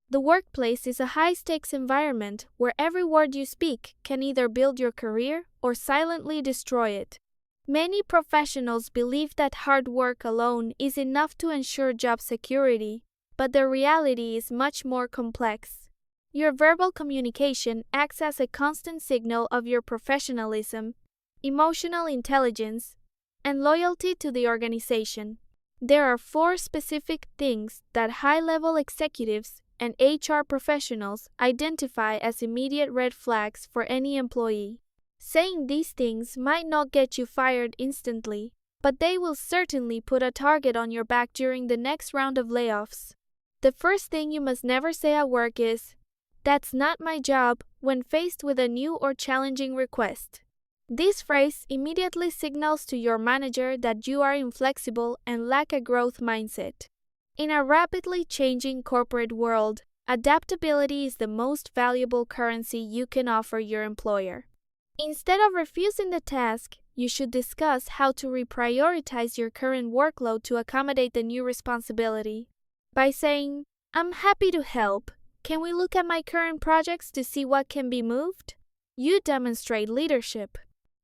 The workplace is a high-stakes environment where every word you speak can either build your career or silently destroy it. Many professionals believe that hard work alone is enough to ensure job security, but the reality is much more complex. Your verbal communication acts as a constant signal of your professionalism, emotional intelligence, and loyalty to the organization. There are 4 specific things that high-level executives and HR professionals identify as immediate red flags for any employee. Saying these things might not get you fired instantly, but they will certainly put a target on your back during the next round of layoffs. The first thing you must never say at work is, "That's not my job," when faced with a new or challenging request. This phrase immediately signals to your manager that you are inflexible and lack a growth mindset. In a rapidly changing corporate world, adaptability is the most valuable currency you can offer your employer. Instead of refusing the task, you should discuss how to reprioritize your current workload to accommodate the new responsibility. By saying, "I'm happy to help. Can we look at my current projects to see what can be moved?" You demonstrate leadership.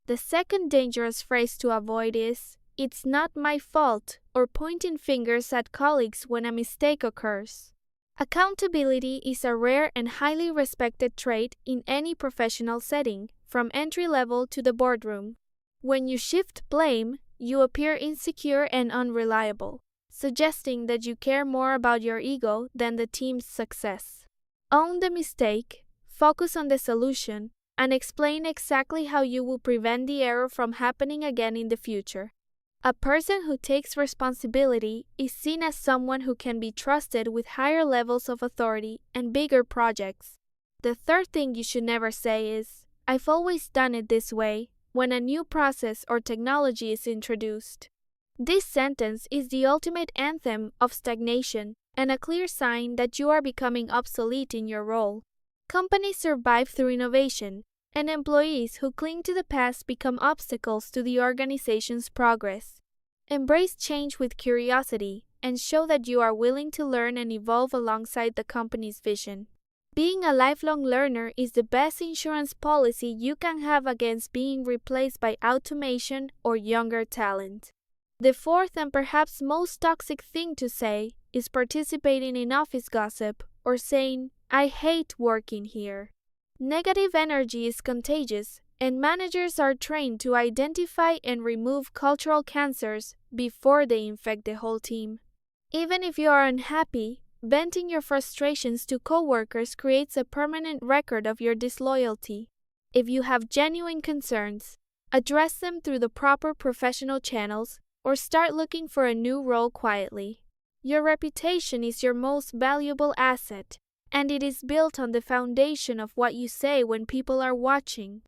The second dangerous phrase to avoid is, "It's not my fault," or pointing fingers at colleagues when a mistake occurs. Accountability is a rare and highly respected trait in any professional setting, from entry level to the boardroom. When you shift blame, you appear insecure and unreliable, suggesting that you care more about your ego than the team's success. Own the mistake, focus on the solution, and explain exactly how you will prevent the error from happening again in the future. A person who takes responsibility is seen as someone who can be trusted with higher levels of authority and bigger projects. The third thing you should never say is, "I've always done it this way," when a new process or technology is introduced. This sentence is the ultimate anthem of stagnation and a clear sign that you are becoming obsolete in your role. Companies survive through innovation, and employees who cling to the past become obstacles to the organization's progress. Embrace change with curiosity and show that you are willing to learn and evolve alongside the company's vision. Being a lifelong learner is the best insurance policy you can have against being replaced by automation or younger talent. The fourth and perhaps most toxic thing to say is participating in office gossip or saying, "I hate working here." Negative energy is contagious, and managers are trained to identify and remove cultural cancers before they infect the whole team. Even if you are unhappy, venting your frustrations to coworkers creates a permanent record of your disloyalty. If you have genuine concerns, address them through the proper professional channels or start looking for a new role quietly. Your reputation is your most valuable asset, and it is built on the foundation of what you say when people are watching.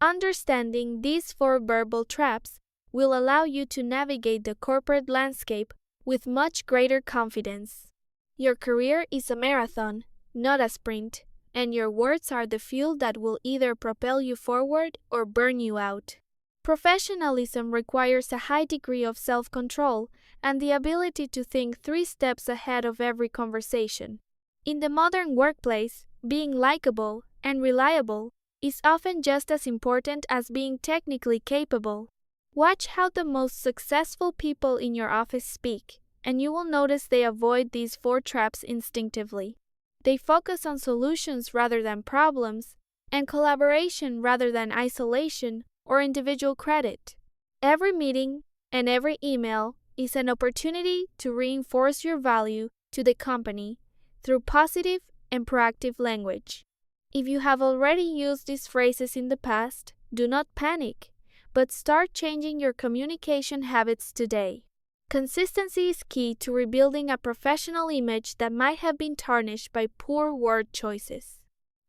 Understanding these 4 verbal traps will allow you to navigate the corporate landscape with much greater confidence. Your career is a marathon, not a sprint, and your words are the fuel that will either propel you forward or burn you out. Professionalism requires a high degree of self-control and the ability to think 3 steps ahead of every conversation. In the modern workplace, being likable and reliable is often just as important as being technically capable. Watch how the most successful people in your office speak, and you will notice they avoid these 4 traps instinctively. They focus on solutions rather than problems, and collaboration rather than isolation or individual credit. Every meeting and every email is an opportunity to reinforce your value to the company through positive and proactive language. If you have already used these phrases in the past, do not panic, but start changing your communication habits today. Consistency is key to rebuilding a professional image that might have been tarnished by poor word choices.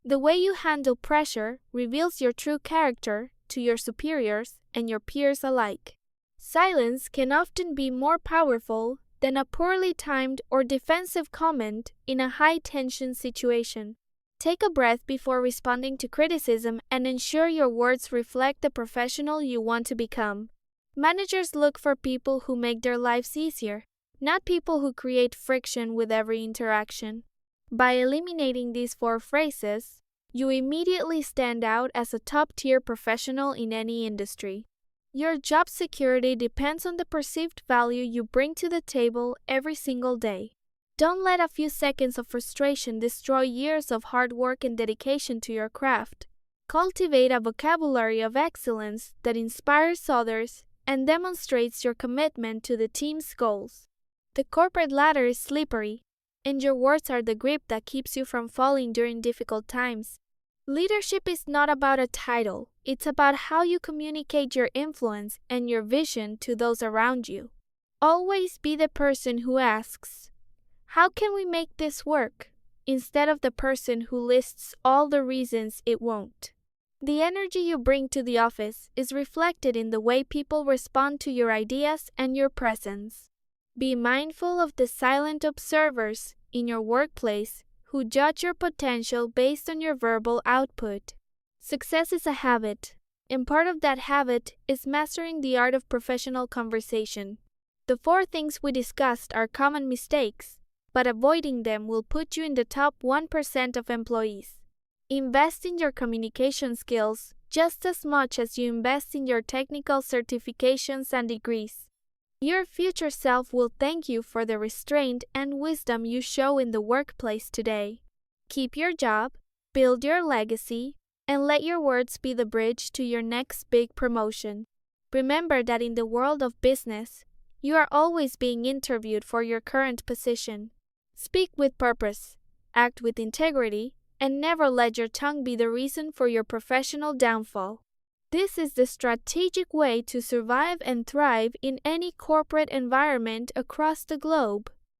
The way you handle pressure reveals your true character to your superiors and your peers alike. Silence can often be more powerful than a poorly timed or defensive comment in a high-tension situation. Take a breath before responding to criticism and ensure your words reflect the professional you want to become. Managers look for people who make their lives easier, not people who create friction with every interaction. By eliminating these four phrases, you immediately stand out as a top-tier professional in any industry. Your job security depends on the perceived value you bring to the table every single day. Don't let a few seconds of frustration destroy years of hard work and dedication to your craft. Cultivate a vocabulary of excellence that inspires others and demonstrates your commitment to the team's goals. The corporate ladder is slippery, and your words are the grip that keeps you from falling during difficult times. Leadership is not about a title, it's about how you communicate your influence and your vision to those around you. Always be the person who asks, "How can we make this work?" instead of the person who lists all the reasons it won't. The energy you bring to the office is reflected in the way people respond to your ideas and your presence. Be mindful of the silent observers in your workplace who judge your potential based on your verbal output. Success is a habit, and part of that habit is mastering the art of professional conversation. The four things we discussed are common mistakes, but avoiding them will put you in the top 1% of employees. Invest in your communication skills just as much as you invest in your technical certifications and degrees. Your future self will thank you for the restraint and wisdom you show in the workplace today. Keep your job, build your legacy, and let your words be the bridge to your next big promotion. Remember that in the world of business, you are always being interviewed for your current position. Speak with purpose, act with integrity, and never let your tongue be the reason for your professional downfall. This is the strategic way to survive and thrive in any corporate environment across the globe.